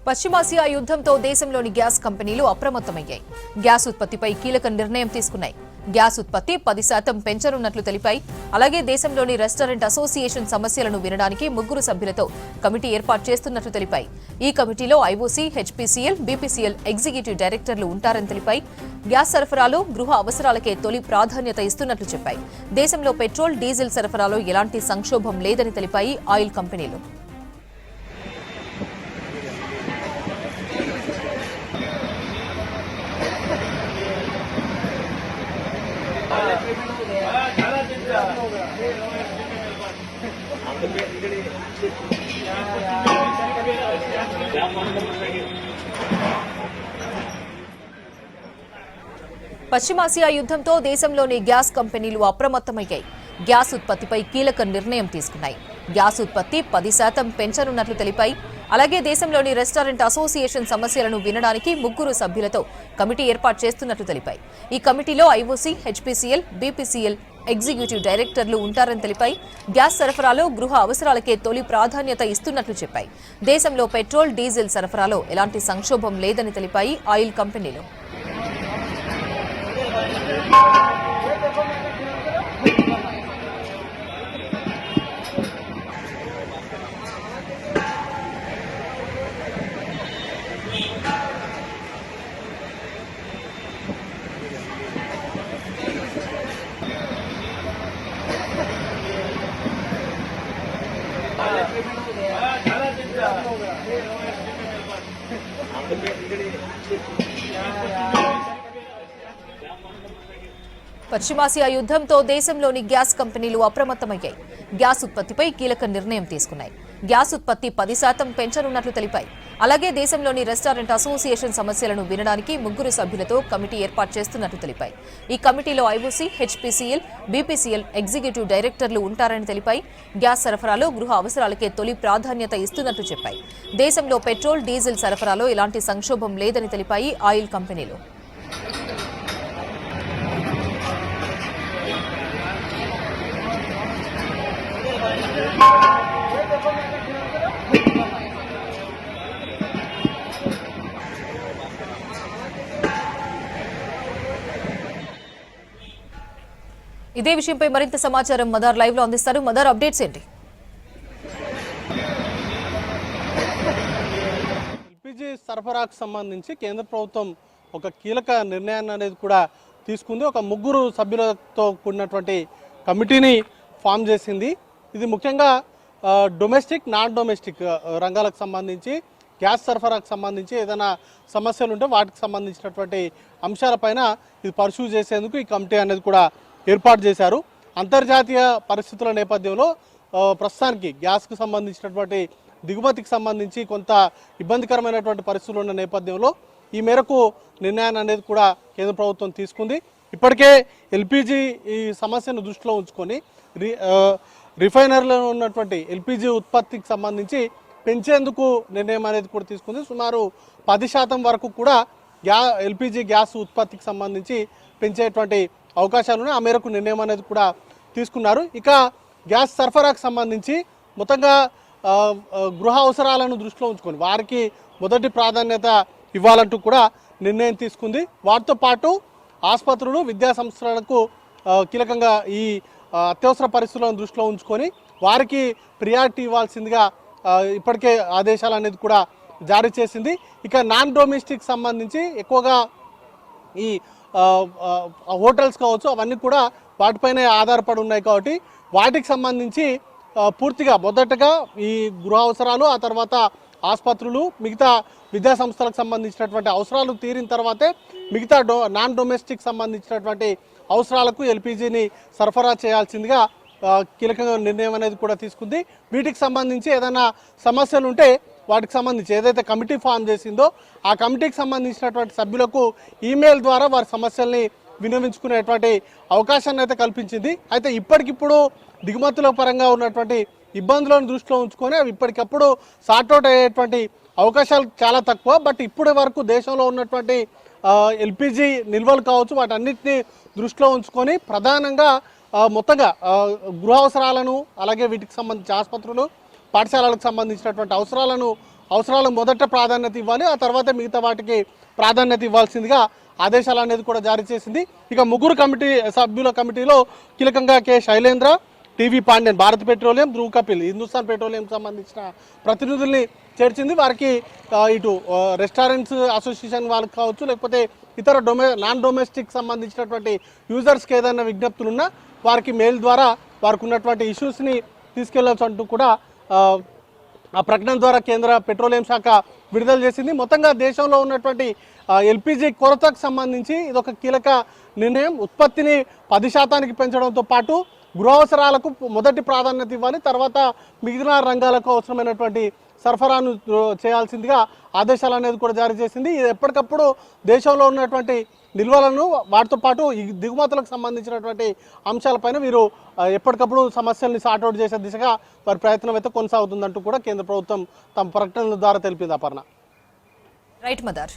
పశ్చిమాసియా యుద్ధంతో దేశంలోని గ్యాస్ కంపెనీలు అప్రమత్తమయ్యాయి. గ్యాస్ ఉత్పత్తిపై కీలక నిర్ణయం తీసుకున్నాయి. గ్యాస్ ఉత్పత్తి 10% పెంచనున్నట్లు తెలిపాయి. అలాగే దేశంలోని రెస్టారెంట్ అసోసియేషన్ సమస్యలను వినడానికి 3 సభ్యులతో కమిటీ ఏర్పాటు చేస్తున్నట్లు తెలిపాయి. ఈ కమిటీలో ఐఓసీ, హెచ్పీసీఎల్, బీపీసీఎల్ ఎగ్జిక్యూటివ్ డైరెక్టర్లు ఉంటారని తెలిపాయి. గ్యాస్ సరఫరాలో గృహ అవసరాలకే తొలి ప్రాధాన్యత ఇస్తున్నట్లు చెప్పాయి. దేశంలో పెట్రోల్, డీజిల్ సరఫరాలో ఎలాంటి సంక్షోభం లేదని తెలిపాయి ఆయిల్ కంపెనీలు. పశ్చిమాసియా యుద్ధంతో దేశంలోని గ్యాస్ కంపెనీలు అప్రమత్తమయ్యాయి. గ్యాస్ ఉత్పత్తిపై కీలక నిర్ణయం తీసుకున్నాయి. గ్యాస్ ఉత్పత్తి 10% పెంచనున్నట్లు తెలిపాయి. అలాగే దేశంలోని రెస్టారెంట్ అసోసియేషన్ సమస్యలను వినడానికి 3 సభ్యులతో కమిటీ ఏర్పాటు చేస్తున్నట్లు తెలిపాయి. ఈ కమిటీలో ఐఓసీ, హెచ్పీసీఎల్, బీపీసీఎల్ ఎగ్జిక్యూటివ్ డైరెక్టర్లు ఉంటారని తెలిపాయి. గ్యాస్ సరఫరాలో గృహ అవసరాలకే తొలి ప్రాధాన్యత ఇస్తున్నట్లు చెప్పాయి. దేశంలో పెట్రోల్, డీజిల్ సరఫరాలో ఎలాంటి సంక్షోభం లేదని తెలిపాయి ఆయిల్ కంపెనీలు. పశ్చిమాసియా యుద్ధంతో దేశంలోని గ్యాస్ కంపెనీలు అప్రమత్తమయ్యాయి. గ్యాస్ ఉత్పత్తిపై కీలక నిర్ణయం తీసుకున్నాయి. గ్యాస్ ఉత్పత్తి 10% పెంచనున్నట్లు తెలిపాయి. అలాగే దేశంలోని రెస్టారెంట్ అసోసియేషన్ సమస్యలను వినడానికి 3 సభ్యులతో కమిటీ ఏర్పాటు చేస్తున్నట్లు తెలిపాయి. ఈ కమిటీలో ఐఓసీ, హెచ్పీసీఎల్, బీపీసీఎల్ ఎగ్జిక్యూటివ్ డైరెక్టర్లు ఉంటారని తెలిపాయి. గ్యాస్ సరఫరాలో గృహ అవసరాలకే తొలి ప్రాధాన్యత ఇస్తున్నట్లు చెప్పాయి. దేశంలో పెట్రోల్, డీజిల్ సరఫరాలో ఎలాంటి సంక్షోభం లేదని తెలిపాయి ఆయిల్ కంపెనీలు. ఇదే విషయంపై మరింత సమాచారం మదార్ లైవ్ లో అందిస్తారు. మదార్, అప్డేట్స్ ఏంటి? ఎల్పీజీ సరఫరాకు సంబంధించి కేంద్ర ప్రభుత్వం ఒక కీలక నిర్ణయాన్ని అనేది కూడా తీసుకుంది. ఒక 3 సభ్యులతో కూడినటువంటి కమిటీని ఫామ్ చేసింది. ఇది ముఖ్యంగా డొమెస్టిక్, నాన్ డొమెస్టిక్ రంగాలకు సంబంధించి గ్యాస్ సరఫరాకు సంబంధించి ఏదైనా సమస్యలు ఉంటే వాటికి సంబంధించినటువంటి అంశాలపైన ఇది పర్సూ చేసేందుకు ఈ కమిటీ అనేది కూడా ఏర్పాటు చేశారు. అంతర్జాతీయ పరిస్థితుల నేపథ్యంలో ప్రస్తుతానికి గ్యాస్కు సంబంధించినటువంటి దిగుమతికి సంబంధించి కొంత ఇబ్బందికరమైనటువంటి పరిస్థితులు ఉన్న నేపథ్యంలో ఈ మేరకు నిర్ణయాన్ని అనేది కూడా కేంద్ర ప్రభుత్వం తీసుకుంది. ఇప్పటికే ఎల్పీజీ ఈ సమస్యను దృష్టిలో ఉంచుకొని రిఫైనరీలో ఉన్నటువంటి ఎల్పీజీ ఉత్పత్తికి సంబంధించి పెంచేందుకు నిర్ణయం అనేది కూడా తీసుకుంది. సుమారు 10% వరకు కూడా ఎల్పీజీ గ్యాస్ ఉత్పత్తికి సంబంధించి పెంచేటువంటి అవకాశాలు ఉన్నాయి. ఆ మేరకు నిర్ణయం అనేది కూడా తీసుకున్నారు. ఇక గ్యాస్ సరఫరాకు సంబంధించి మొత్తంగా గృహ అవసరాలను దృష్టిలో ఉంచుకొని వారికి మొదటి ప్రాధాన్యత ఇవ్వాలంటూ కూడా నిర్ణయం తీసుకుంది. వాటితో పాటు ఆసుపత్రులు, విద్యా సంస్థలకు కీలకంగా ఈ అత్యవసర పరిస్థితులను దృష్టిలో ఉంచుకొని వారికి ప్రియారిటీ ఇవ్వాల్సిందిగా ఇప్పటికే ఆదేశాలు అనేది కూడా జారీ చేసింది. ఇక నాన్ డొమెస్టిక్ సంబంధించి ఎక్కువగా ఈ హోటల్స్ కావచ్చు, అవన్నీ కూడా వాటిపైనే ఆధారపడి ఉన్నాయి కాబట్టి వాటికి సంబంధించి పూర్తిగా మొదటగా ఈ గృహ అవసరాలు, ఆ తర్వాత ఆసుపత్రులు, మిగతా విద్యా సంస్థలకు సంబంధించినటువంటి అవసరాలు తీరిన తర్వాతే మిగతా నాన్ డొమెస్టిక్ సంబంధించినటువంటి అవసరాలకు ఎల్పీజీని సరఫరా చేయాల్సిందిగా కీలకంగా నిర్ణయం అనేది కూడా తీసుకుంది. వీటికి సంబంధించి ఏదైనా సమస్యలు ఉంటే వాటికి సంబంధించి ఏదైతే కమిటీ ఫామ్ చేసిందో ఆ కమిటీకి సంబంధించినటువంటి సభ్యులకు ఈమెయిల్ ద్వారా వారి సమస్యల్ని విన్నవించుకునేటువంటి అవకాశాన్ని అయితే కల్పించింది. అయితే ఇప్పటికిప్పుడు దిగుమతుల పరంగా ఉన్నటువంటి ఇబ్బందులను దృష్టిలో ఉంచుకొని అవి ఇప్పటికప్పుడు సార్ట్అవుట్ అయ్యేటువంటి అవకాశాలు చాలా తక్కువ. బట్ ఇప్పటి వరకు దేశంలో ఉన్నటువంటి ఎల్పీజీ నిల్వలు కావచ్చు, వాటన్నిటిని దృష్టిలో ఉంచుకొని ప్రధానంగా మొత్తంగా గృహ అవసరాలను, అలాగే వీటికి సంబంధించి ఆసుపత్రులు, పాఠశాలలకు సంబంధించినటువంటి అవసరాలను అవసరాలకు మొదట ప్రాధాన్యత ఇవ్వాలి, ఆ తర్వాత మిగతా వాటికి ప్రాధాన్యత ఇవ్వాల్సిందిగా ఆదేశాలు అనేది కూడా జారీ చేసింది. ఇక ముగ్గురు సభ్యుల కమిటీలో కీలకంగా K Shailendra, TV Pandian, Bharat petroleum, Dhruv Kapil, Hindustan petroleum సంబంధించిన ప్రతినిధుల్ని చేర్చింది. వారికి ఇటు రెస్టారెంట్స్ అసోసియేషన్ వాళ్ళకి కావచ్చు, లేకపోతే ఇతర నాన్ డొమెస్టిక్ సంబంధించినటువంటి యూజర్స్కి ఏదైనా విజ్ఞప్తులున్నా వారికి మెయిల్ ద్వారా వారికి ఉన్నటువంటి ఇష్యూస్ని తీసుకెళ్లవచ్చు అంటూ కూడా ఆ ప్రకటన ద్వారా కేంద్ర పెట్రోలియం శాఖ విడుదల చేసింది. మొత్తంగా దేశంలో ఉన్నటువంటి ఎల్పిజి కొరతకు సంబంధించి ఇదొక కీలక నిర్ణయం. ఉత్పత్తిని 10% పెంచడంతో పాటు గృహావసరాలకు మొదటి ప్రాధాన్యత ఇవ్వాలి, తర్వాత మిగిలిన రంగాలకు అవసరమైనటువంటి సరఫరాను చేయాల్సిందిగా ఆదేశాలు అనేది కూడా జారీ చేసింది. ఇది ఎప్పటికప్పుడు దేశంలో ఉన్నటువంటి నిల్వలను వాటితో పాటు ఈ దిగుమతులకు సంబంధించినటువంటి అంశాలపైన వీరు ఎప్పటికప్పుడు సమస్యల్ని సార్ట్అవుట్ చేసే దిశగా వారి ప్రయత్నం అయితే కొనసాగుతుందంటూ కూడా కేంద్ర ప్రభుత్వం తమ ప్రకటనల ద్వారా తెలిపింది. అపర్ణ. Right mother.